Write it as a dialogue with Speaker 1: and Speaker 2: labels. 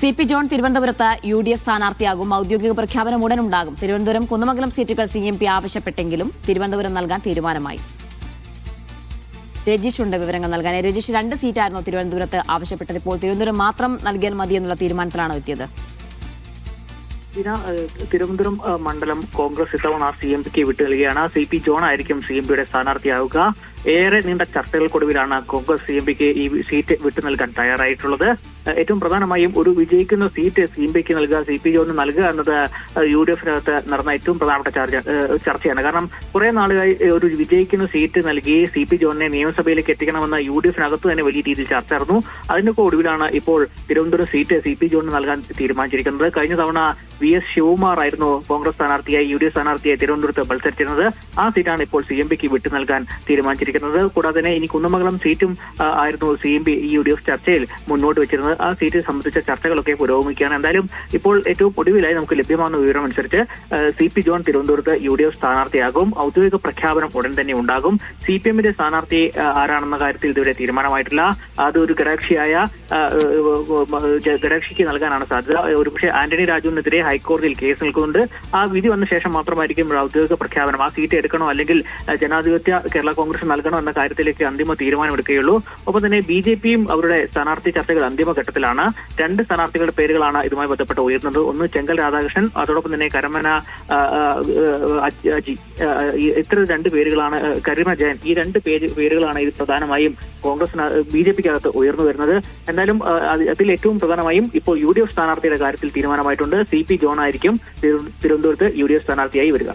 Speaker 1: CP John തിരുവനന്തപുരത്ത് UDF സ്ഥാനാർത്ഥിയാകും. ഔദ്യോഗിക പ്രഖ്യാപനം ഉടനുണ്ടാകും. തിരുവനന്തപുരം കുന്നമംഗലം സീറ്റുകൾ CMP ആവശ്യപ്പെട്ടെങ്കിലും തിരുവനന്തപുരം നൽകാൻ തീരുമാനമായി. രജീഷ് ഉണ്ട് വിവരങ്ങൾ നൽകാൻ. രജീഷ്, 2 സീറ്റായിരുന്നു തിരുവനന്തപുരത്ത് ആവശ്യപ്പെട്ടത്. ഇപ്പോൾ തിരുവനന്തപുരം മാത്രം നൽകിയാൽ മതി എന്നുള്ള തീരുമാനത്തിലാണോ എത്തിയത്?
Speaker 2: തിരുവനന്തപുരം മണ്ഡലം കോൺഗ്രസ് ഇത്തവണ CMPക്ക് വിട്ടു നൽകുകയാണ്. CP ജോൺ ആയിരിക്കും CMPയുടെ സ്ഥാനാർത്ഥിയാവുക. ഏറെ നീണ്ട ചർച്ചകൾക്കൊടുവിലാണ് കോൺഗ്രസ് CMPക്ക് ഈ സീറ്റ് വിട്ടു നൽകാൻ തയ്യാറായിട്ടുള്ളത്. ഏറ്റവും പ്രധാനമായും ഒരു വിജയിക്കുന്ന സീറ്റ് CMPക്ക് നൽകുക, CP ജോണിന് നൽകുക എന്നത് UDFനകത്ത് നടന്ന ഏറ്റവും പ്രധാനപ്പെട്ട ചർച്ചയാണ്. കാരണം കുറെ നാളുകളായി ഒരു വിജയിക്കുന്ന സീറ്റ് നൽകി CP ജോണിനെ നിയമസഭയിലേക്ക് എത്തിക്കണമെന്ന UDFനകത്ത് തന്നെ വലിയ രീതിയിൽ ചർച്ച നടന്നു. അതിനൊക്കെ ഒടുവിലാണ് ഇപ്പോൾ തിരുവനന്തപുരം സീറ്റ് CP ജോണിന് നൽകാൻ തീരുമാനിച്ചിരിക്കുന്നത്. കഴിഞ്ഞ തവണ VS ശിവകുമാർ ആയിരുന്നു കോൺഗ്രസ് സ്ഥാനാർത്ഥിയായി UDF സ്ഥാനാർത്ഥിയായി തിരുവനന്തപുരത്ത് മത്സരിച്ചിരുന്നത്. ആ സീറ്റാണ് ഇപ്പോൾ CMPക്ക് വിട്ടു നൽകാൻ തീരുമാനിച്ചിരിക്കുന്നത്. കൂടാതെ തന്നെ ഇനി കുന്നമംഗലം സീറ്റും ആയിരുന്നു CMP UDF ചർച്ചയിൽ മുന്നോട്ട് വെച്ചിരുന്നത്. ആ സീറ്റ് സംബന്ധിച്ച ചർച്ചകളൊക്കെ പുരോഗമിക്കുകയാണ്. എന്തായാലും ഇപ്പോൾ ഏറ്റവും ഒടുവിലായി നമുക്ക് ലഭ്യമാകുന്ന വിവരം അനുസരിച്ച് CP ജോൺ തിരുവനന്തപുരത്ത് UDF സ്ഥാനാർത്ഥിയാകും. ഔദ്യോഗിക പ്രഖ്യാപനം ഉടൻ തന്നെ ഉണ്ടാകും. CPMന്റെ സ്ഥാനാർത്ഥി ആരാണെന്ന കാര്യത്തിൽ ഇതുവരെ തീരുമാനമായിട്ടില്ല. അതൊരു ഘടകകക്ഷിക്ക് നൽകാനാണ് സാധ്യത. ഒരുപക്ഷെ ആന്റണി രാജുവിനെതിരെ ഹൈക്കോടതിയിൽ കേസ് നിൽക്കുന്നുണ്ട്. ആ വിധി വന്ന ശേഷം മാത്രമായിരിക്കും ഔദ്യോഗിക പ്രഖ്യാപനം. ആ സീറ്റ് എടുക്കണോ അല്ലെങ്കിൽ ജനാധിപത്യ കേരള കോൺഗ്രസ് നൽകണോ എന്ന കാര്യത്തിലേക്ക് അന്തിമ തീരുമാനമെടുക്കുകയുള്ളൂ. ഒപ്പം തന്നെ BJPയും അവരുടെ സ്ഥാനാർത്ഥി ചർച്ചകൾ അന്തിമഘട്ടത്തിലാണ്. 2 സ്ഥാനാർത്ഥികളുടെ പേരുകളാണ് ഇതുമായി ബന്ധപ്പെട്ട് ഉയർന്നത്. ഒന്ന് ചെങ്കൽ രാധാകൃഷ്ണൻ, അതോടൊപ്പം തന്നെ കരമന അജി. ഇത്തരം 2 പേരുകളാണ്, കരീമ ജയൻ. ഈ 2 പേരുകളാണ് ഇത് പ്രധാനമായും കോൺഗ്രസിന് BJPക്കകത്ത് ഉയർന്നു വരുന്നത്. എന്തായാലും അതിൽ ഏറ്റവും പ്രധാനമായും ഇപ്പോൾ UDF സ്ഥാനാർത്ഥിയുടെ കാര്യത്തിൽ തീരുമാനമായിട്ടുണ്ട്. CP ജോൺ ആയിരിക്കും തിരുവനന്തപുരത്ത് UDF സ്ഥാനാർത്ഥിയായി വരിക.